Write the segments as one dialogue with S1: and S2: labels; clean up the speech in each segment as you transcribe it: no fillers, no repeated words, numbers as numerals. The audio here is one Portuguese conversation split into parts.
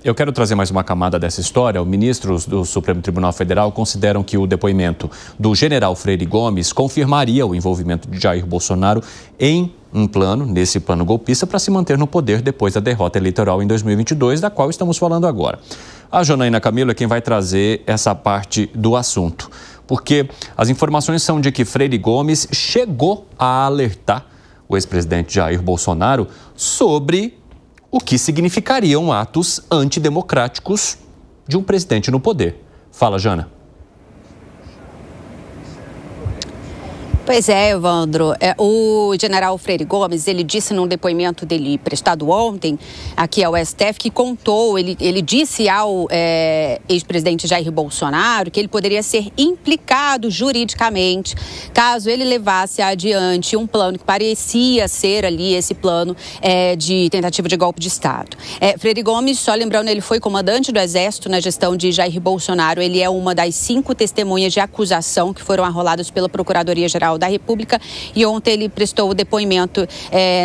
S1: eu quero trazer mais uma camada dessa história. Os ministros do Supremo Tribunal Federal consideram que o depoimento do general Freire Gomes confirmaria o envolvimento de Jair Bolsonaro em nesse plano golpista para se manter no poder depois da derrota eleitoral em 2022, da qual estamos falando agora. A Janaína Camilo é quem vai trazer essa parte do assunto, porque as informações são de que Freire Gomes chegou a alertar o ex-presidente Jair Bolsonaro sobre o que significariam atos antidemocráticos de um presidente no poder. Fala, Jana.
S2: Pois é, Evandro. O general Freire Gomes, ele disse num depoimento dele prestado ontem aqui ao STF que contou, ele disse ao ex-presidente Jair Bolsonaro que ele poderia ser implicado juridicamente caso ele levasse adiante um plano que parecia ser ali esse plano de tentativa de golpe de Estado. Freire Gomes, só lembrando, ele foi comandante do Exército na gestão de Jair Bolsonaro. Ele é uma das 5 testemunhas de acusação que foram arroladas pela Procuradoria-Geral da República, e ontem ele prestou o depoimento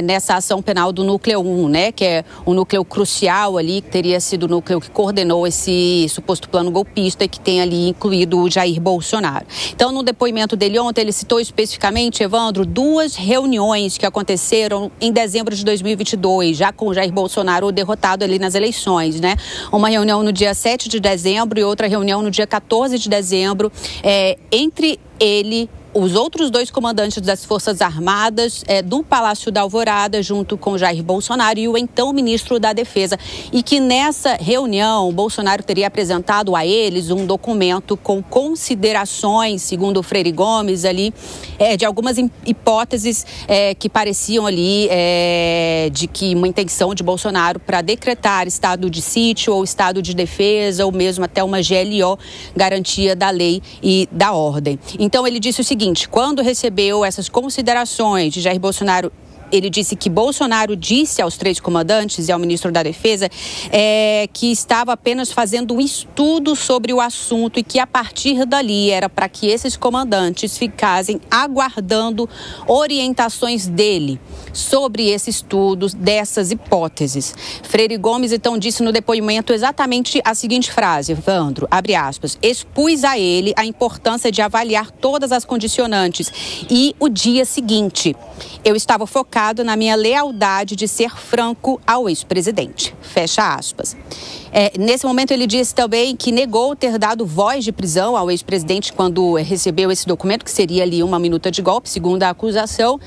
S2: nessa ação penal do Núcleo 1, né, que é um núcleo crucial ali, que teria sido o núcleo que coordenou esse suposto plano golpista que tem ali incluído o Jair Bolsonaro. Então, no depoimento dele ontem, ele citou especificamente, Evandro, 2 reuniões que aconteceram em dezembro de 2022, já com o Jair Bolsonaro derrotado ali nas eleições, né? Uma reunião no dia 7 de dezembro e outra reunião no dia 14 de dezembro, entre ele, os outros 2 comandantes das Forças Armadas do Palácio da Alvorada, junto com Jair Bolsonaro e o então ministro da Defesa. E que nessa reunião, Bolsonaro teria apresentado a eles um documento com considerações, segundo o Freire Gomes, ali, de algumas hipóteses que pareciam ali de que uma intenção de Bolsonaro para decretar estado de sítio ou estado de defesa, ou mesmo até uma GLO, garantia da lei e da ordem. Então, ele disse o seguinte: quando recebeu essas considerações de Jair Bolsonaro, ele disse que Bolsonaro disse aos 3 comandantes e ao ministro da Defesa que estava apenas fazendo um estudo sobre o assunto e que a partir dali era para que esses comandantes ficassem aguardando orientações dele sobre esse estudo dessas hipóteses. Freire Gomes, então, disse no depoimento exatamente a seguinte frase, Evandro, abre aspas: expus a ele a importância de avaliar todas as condicionantes e o dia seguinte eu estava focado na minha lealdade de ser franco ao ex-presidente. Fecha aspas. Nesse momento, ele disse também que negou ter dado voz de prisão ao ex-presidente quando recebeu esse documento, que seria ali uma minuta de golpe, segundo a acusação.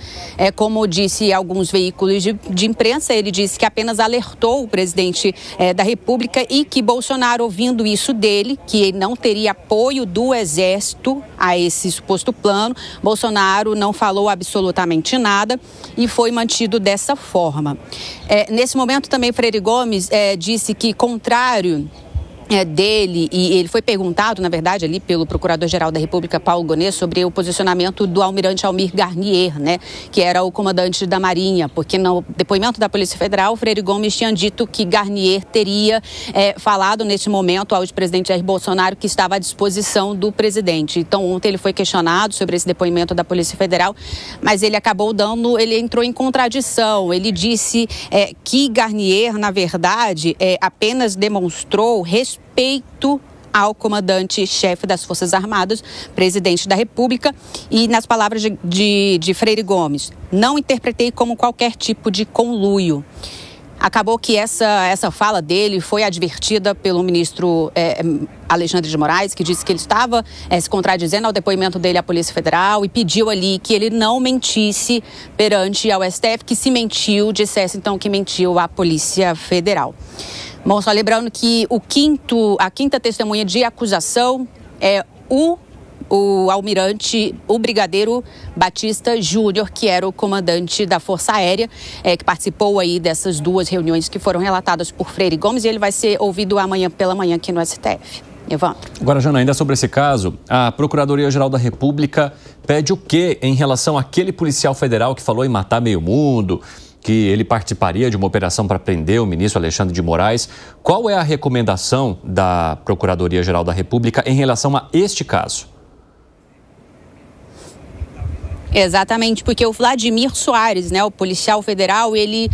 S2: Como disse alguns veículos de imprensa, ele disse que apenas alertou o presidente da República e que Bolsonaro, ouvindo isso dele, que ele não teria apoio do Exército a esse suposto plano, Bolsonaro não falou absolutamente nada e foi mantido dessa forma. Nesse momento também Freire Gomes disse que, contrário dele, e ele foi perguntado, na verdade, ali pelo Procurador-Geral da República, Paulo Gonet, sobre o posicionamento do almirante Almir Garnier, né, que era o comandante da Marinha, porque no depoimento da Polícia Federal, Freire Gomes tinha dito que Garnier teria falado nesse momento ao ex-presidente Jair Bolsonaro que estava à disposição do presidente. Então, ontem ele foi questionado sobre esse depoimento da Polícia Federal, mas ele ele entrou em contradição. Ele disse que Garnier, na verdade, apenas demonstrou respeito ao comandante-chefe das Forças Armadas, presidente da República, e nas palavras de Freire Gomes, não interpretei como qualquer tipo de conluio. Acabou que essa fala dele foi advertida pelo ministro Alexandre de Moraes, que disse que ele estava se contradizendo ao depoimento dele à Polícia Federal e pediu ali que ele não mentisse perante ao STF, que se mentiu, dissesse então que mentiu à Polícia Federal. Bom, só lembrando que a quinta testemunha de acusação é o almirante, o brigadeiro Batista Júnior, que era o comandante da Força Aérea, que participou aí dessas 2 reuniões que foram relatadas por Freire Gomes, e ele vai ser ouvido amanhã pela manhã aqui no STF. Evandro.
S1: Agora, Jana, ainda sobre esse caso, a Procuradoria-Geral da República pede o quê em relação àquele policial federal que falou em matar meio mundo, que ele participaria de uma operação para prender o ministro Alexandre de Moraes? Qual é a recomendação da Procuradoria-Geral da República em relação a este caso?
S2: Exatamente, porque o Vladimir Soares, né, o policial federal, ele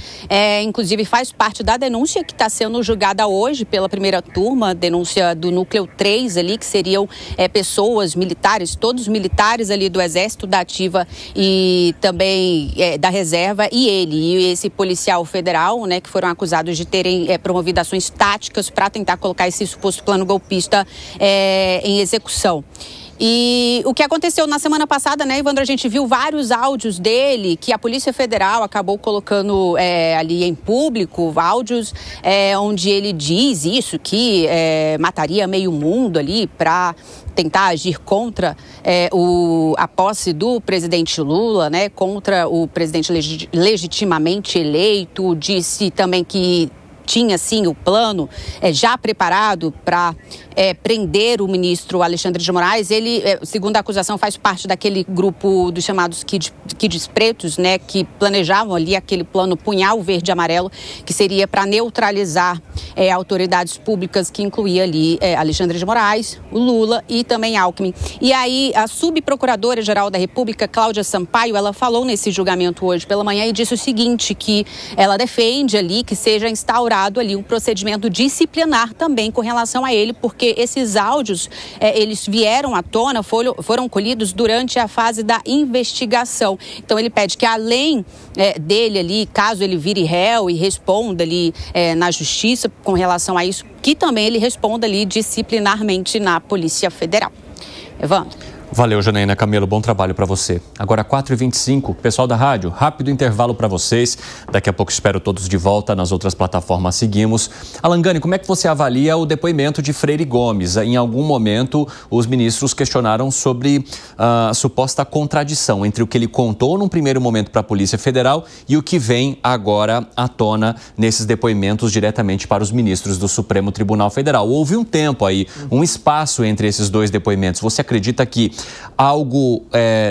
S2: inclusive faz parte da denúncia que está sendo julgada hoje pela primeira turma, denúncia do núcleo 3 ali, que seriam pessoas militares, todos militares ali do Exército, da Ativa e também da Reserva, e esse policial federal, né, que foram acusados de terem promovido ações táticas para tentar colocar esse suposto plano golpista em execução. E o que aconteceu na semana passada, né, Evandro, a gente viu vários áudios dele que a Polícia Federal acabou colocando ali em público, áudios onde ele diz isso, que mataria meio mundo ali para tentar agir contra a posse do presidente Lula, né, contra o presidente legitimamente eleito. Disse também que tinha, sim, o plano já preparado para prender o ministro Alexandre de Moraes. Ele, segundo a acusação, faz parte daquele grupo dos chamados kids pretos, né, que planejavam ali aquele plano Punhal Verde e Amarelo, que seria para neutralizar autoridades públicas, que incluía ali Alexandre de Moraes, o Lula e também Alckmin. E aí a subprocuradora-geral da República, Cláudia Sampaio, ela falou nesse julgamento hoje pela manhã e disse o seguinte, que ela defende ali que seja instaurado ali um procedimento disciplinar também com relação a ele, porque esses áudios, eles vieram à tona, foram colhidos durante a fase da investigação. Então ele pede que além dele ali, caso ele vire réu e responda ali na justiça com relação a isso, que também ele responda ali disciplinarmente na Polícia Federal. Evandro.
S1: Valeu, Janaína Camelo, bom trabalho para você. Agora 4h25, pessoal da rádio, rápido intervalo para vocês. Daqui a pouco espero todos de volta, nas outras plataformas seguimos. Alangani, como é que você avalia o depoimento de Freire Gomes? Em algum momento, os ministros questionaram sobre a suposta contradição entre o que ele contou num primeiro momento para a Polícia Federal e o que vem agora à tona nesses depoimentos diretamente para os ministros do Supremo Tribunal Federal. Houve um tempo aí, um espaço entre esses dois depoimentos. Você acredita que algo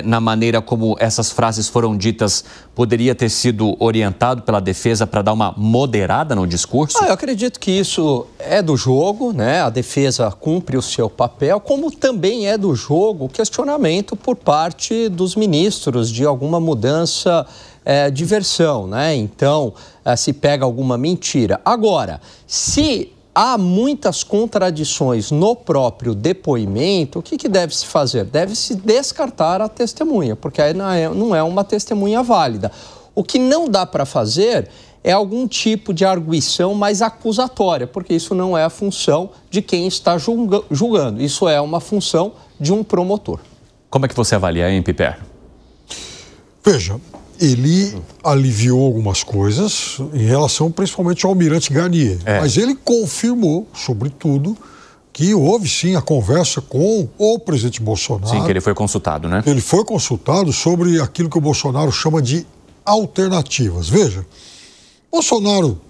S1: na maneira como essas frases foram ditas poderia ter sido orientado pela defesa para dar uma moderada no discurso?
S3: Eu acredito que isso é do jogo, né? A defesa cumpre o seu papel, como também é do jogo o questionamento por parte dos ministros de alguma mudança de versão, né? Então, se pega alguma mentira. Agora, se há muitas contradições no próprio depoimento, o que deve-se fazer? Deve-se descartar a testemunha, porque aí não é uma testemunha válida. O que não dá para fazer é algum tipo de arguição mais acusatória, porque isso não é a função de quem está julgando. Isso é uma função de um promotor.
S1: Como é que você avalia, hein, Piper?
S4: Veja, ele aliviou algumas coisas em relação principalmente ao almirante Garnier. Mas ele confirmou, sobretudo, que houve sim a conversa com o presidente Bolsonaro.
S1: Sim, que ele foi consultado, né?
S4: Ele foi consultado sobre aquilo que o Bolsonaro chama de alternativas. Veja, Bolsonaro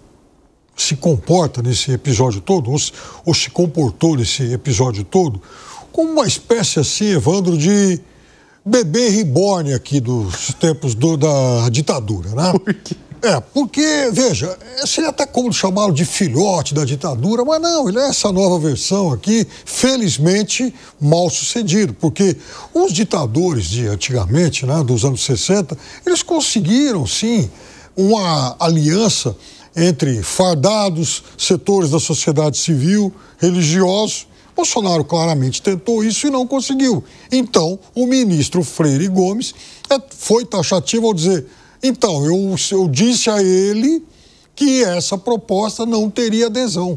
S4: se comporta nesse episódio todo, ou se comportou nesse episódio todo, como uma espécie assim, Evandro, de bebê reborn aqui dos tempos da ditadura, né?
S1: Por quê?
S4: Porque, veja, seria até como chamá-lo de filhote da ditadura, mas não, ele é essa nova versão aqui, felizmente mal sucedido, porque os ditadores de antigamente, né, dos anos 60, eles conseguiram, sim, uma aliança entre fardados, setores da sociedade civil, religiosos. Bolsonaro claramente tentou isso e não conseguiu. Então, o ministro Freire Gomes foi taxativo ao dizer, então, eu disse a ele que essa proposta não teria adesão.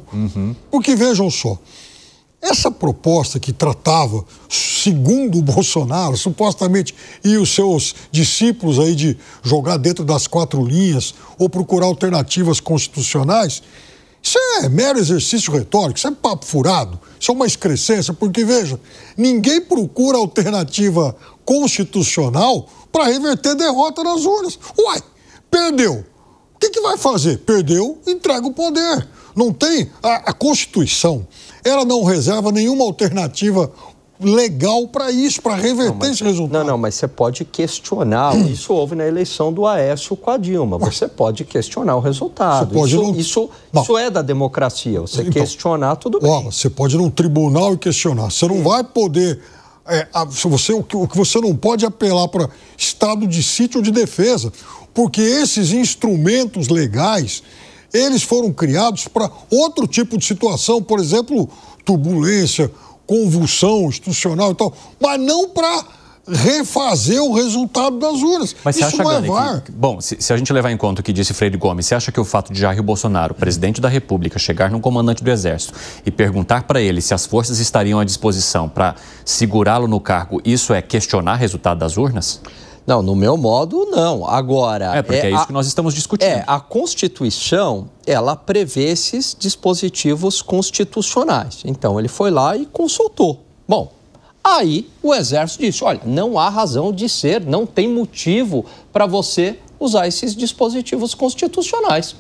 S4: Porque, vejam só, essa proposta que tratava, segundo o Bolsonaro, supostamente, e os seus discípulos aí de jogar dentro das 4 linhas ou procurar alternativas constitucionais, isso é mero exercício retórico, isso é papo furado, isso é uma excrescência, porque, veja, ninguém procura alternativa constitucional para reverter derrota nas urnas. Uai, perdeu. O que vai fazer? Perdeu, entrega o poder. Não tem... A Constituição, ela não reserva nenhuma alternativa legal para isso, para reverter esse resultado.
S3: Não, mas você pode questionar. Isso houve na eleição do Aécio com a Dilma. Você pode questionar o resultado. Isso é da democracia. Você questionar, tudo bem.
S4: Você pode ir num tribunal e questionar. Você não vai poder o que você não pode apelar para estado de sítio ou de defesa, porque esses instrumentos legais, eles foram criados para outro tipo de situação, por exemplo, turbulência, convulsão institucional e tal, mas não para refazer o resultado das urnas.
S1: Mas
S4: isso não é VAR.
S1: Bom, se a gente levar em conta o que disse Freire Gomes, você acha que o fato de Jair Bolsonaro, presidente da República, chegar num comandante do Exército e perguntar para ele se as forças estariam à disposição para segurá-lo no cargo, isso é questionar o resultado das urnas?
S3: Não, no meu modo, não. Agora...
S1: porque é isso que nós estamos discutindo.
S3: A Constituição, ela prevê esses dispositivos constitucionais. Então, ele foi lá e consultou. Bom, aí o Exército disse, olha, não há razão de ser, não tem motivo para você usar esses dispositivos constitucionais.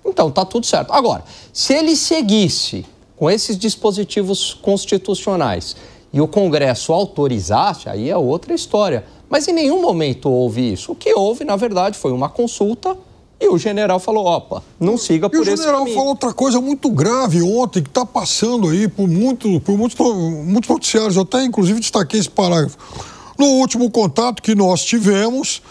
S3: Então, tá tudo certo. Agora, se ele seguisse com esses dispositivos constitucionais e o Congresso autorizasse, aí é outra história. Mas em nenhum momento houve isso. O que houve, na verdade, foi uma consulta e o general falou, opa, não siga por esse caminho.
S4: E o general falou outra coisa muito grave ontem, que está passando aí por muitos noticiários. Eu até, inclusive, destaquei esse parágrafo. No último contato que nós tivemos,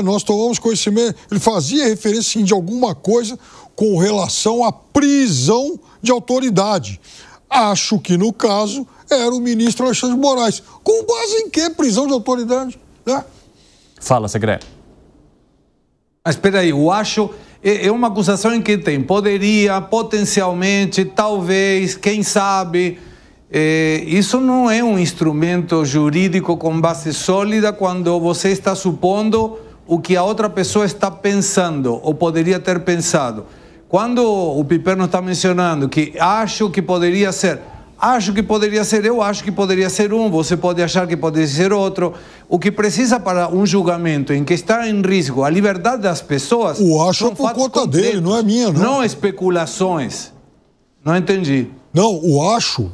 S4: nós tomamos conhecimento, ele fazia referência, sim, de alguma coisa com relação à prisão de autoridade. Acho que, no caso, era o ministro Alexandre de Moraes. Com base em que prisão de autoridade? Né?
S1: Fala, secretário.
S5: Mas espera aí, eu acho... É uma acusação em que tem poderia, potencialmente, talvez, quem sabe... isso não é um instrumento jurídico com base sólida quando você está supondo o que a outra pessoa está pensando ou poderia ter pensado. Quando o Piperno está mencionando que acho que poderia ser, eu acho que poderia ser um, você pode achar que poderia ser outro. O que precisa para um julgamento em que está em risco a liberdade das pessoas...
S4: O acho é por conta dele, não é minha, não.
S5: Não especulações. Não entendi.
S4: Não, o acho,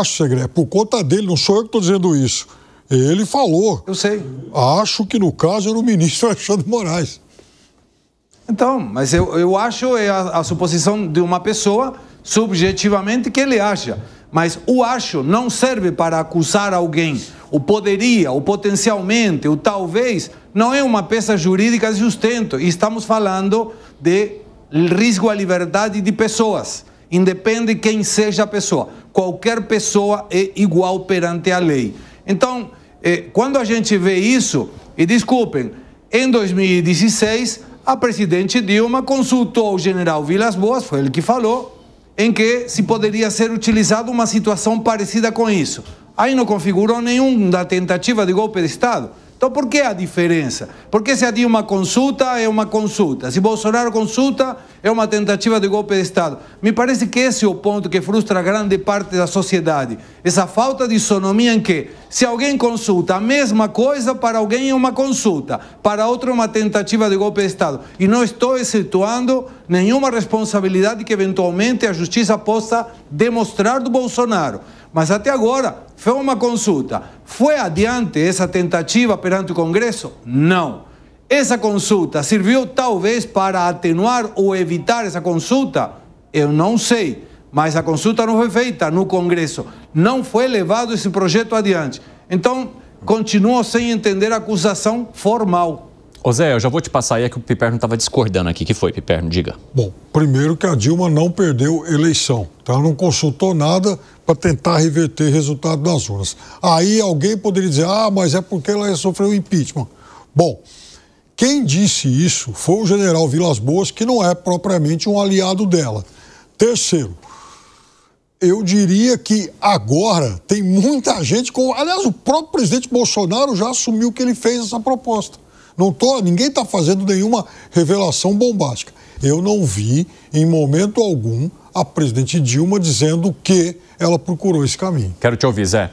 S4: segredo, é por conta dele, não sou eu que estou dizendo isso. Ele falou.
S5: Eu sei.
S4: Acho que, no caso, era o ministro Alexandre de Moraes.
S5: Então, mas eu acho a suposição de uma pessoa, subjetivamente, que ele acha. Mas o acho não serve para acusar alguém. O poderia, o potencialmente, o talvez, não é uma peça jurídica de sustento. E estamos falando de risco à liberdade de pessoas. Independe quem seja a pessoa. Qualquer pessoa é igual perante a lei. Então, quando a gente vê isso, e desculpem, em 2016... a presidente Dilma consultou o general Vilas Boas, foi ele que falou, em que se poderia ser utilizada uma situação parecida com isso. Aí não configurou nenhuma tentativa de golpe de Estado. Então, por que a diferença? Porque se a Dilma consulta, é uma consulta. Se Bolsonaro consulta, é uma tentativa de golpe de Estado. Me parece que esse é o ponto que frustra grande parte da sociedade. Essa falta de isonomia em que, se alguém consulta a mesma coisa, para alguém é uma consulta, para outro é uma tentativa de golpe de Estado. E não estou excetuando nenhuma responsabilidade que, eventualmente, a justiça possa demonstrar do Bolsonaro. Mas até agora foi uma consulta. Foi adiante essa tentativa perante o Congresso? Não. Essa consulta serviu talvez para atenuar ou evitar essa consulta? Eu não sei. Mas a consulta não foi feita no Congresso. Não foi levado esse projeto adiante. Então, continuo sem entender a acusação formal.
S1: Ô Zé, eu já vou te passar aí, é que o Piperno estava discordando aqui. O que foi, Piperno? Diga.
S4: Bom, primeiro que a Dilma não perdeu eleição. Então ela não consultou nada para tentar reverter o resultado das urnas. Aí alguém poderia dizer, mas é porque ela sofreu impeachment. Bom, quem disse isso foi o general Vilas Boas, que não é propriamente um aliado dela. Terceiro, eu diria que agora tem muita gente... Aliás, o próprio presidente Bolsonaro já assumiu que ele fez essa proposta. Ninguém está fazendo nenhuma revelação bombástica. Eu não vi, em momento algum, a presidente Dilma dizendo que ela procurou esse caminho.
S1: Quero te ouvir, Zé.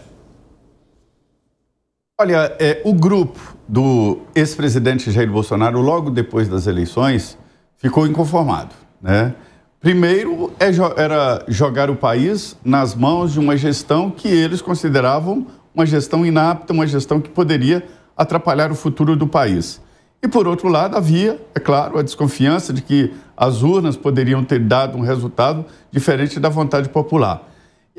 S6: Olha, o grupo do ex-presidente Jair Bolsonaro, logo depois das eleições, ficou inconformado, né? Primeiro, era jogar o país nas mãos de uma gestão que eles consideravam uma gestão inapta, uma gestão que poderia atrapalhar o futuro do país. E, por outro lado, havia, é claro, a desconfiança de que as urnas poderiam ter dado um resultado diferente da vontade popular.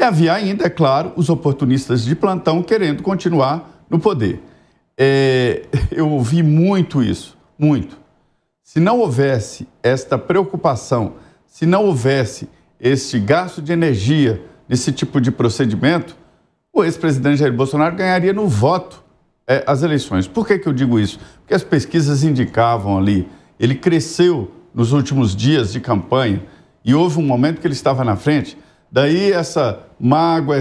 S6: E havia ainda, é claro, os oportunistas de plantão querendo continuar no poder. Eu ouvi muito isso, muito. Se não houvesse esta preocupação, se não houvesse este gasto de energia nesse tipo de procedimento, o ex-presidente Jair Bolsonaro ganharia no voto as eleições. Por que eu digo isso? Porque as pesquisas indicavam ali, ele cresceu nos últimos dias de campanha e houve um momento que ele estava na frente. Daí essa mágoa,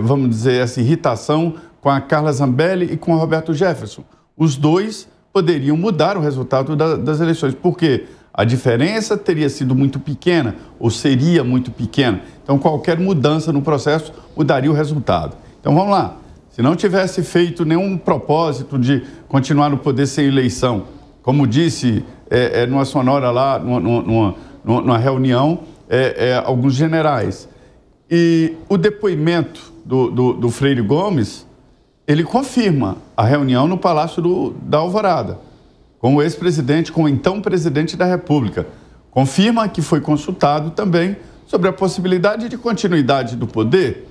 S6: vamos dizer, essa irritação com a Carla Zambelli e com o Roberto Jefferson. Os dois poderiam mudar o resultado das eleições. Por quê? A diferença teria sido muito pequena, ou seria muito pequena. Então, qualquer mudança no processo mudaria o resultado. Então, vamos lá. Se não tivesse feito nenhum propósito de continuar no poder sem eleição, como disse numa sonora lá, numa reunião, alguns generais. E o depoimento do Freire Gomes, ele confirma a reunião no Palácio da Alvorada, com o ex-presidente, com o então presidente da República. Confirma que foi consultado também sobre a possibilidade de continuidade do poder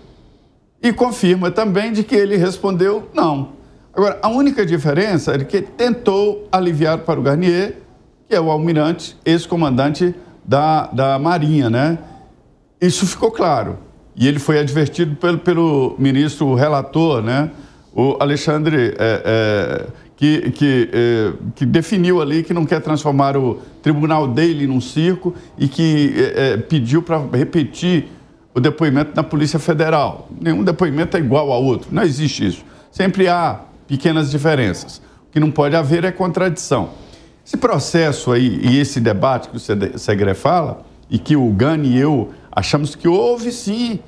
S6: e confirma também de que ele respondeu não. Agora, a única diferença é que tentou aliviar para o Garnier, que é o almirante, ex-comandante da Marinha, né? Isso ficou claro. E ele foi advertido pelo ministro relator, né? O Alexandre, que definiu ali que não quer transformar o tribunal dele num circo e que pediu para repetir o depoimento na Polícia Federal. Nenhum depoimento é igual ao outro, não existe isso. Sempre há pequenas diferenças. O que não pode haver é contradição. Esse processo aí e esse debate que o Segré fala, e que o Gani e eu achamos que houve sim,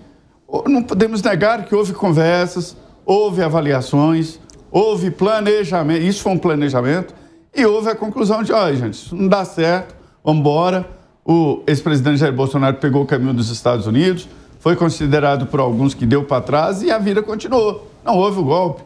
S6: não podemos negar que houve conversas, houve avaliações, houve planejamento, isso foi um planejamento, e houve a conclusão de, olha, gente, isso não dá certo, vamos embora. O ex-presidente Jair Bolsonaro pegou o caminho dos Estados Unidos, foi considerado por alguns que deu para trás e a vida continuou. Não houve o golpe.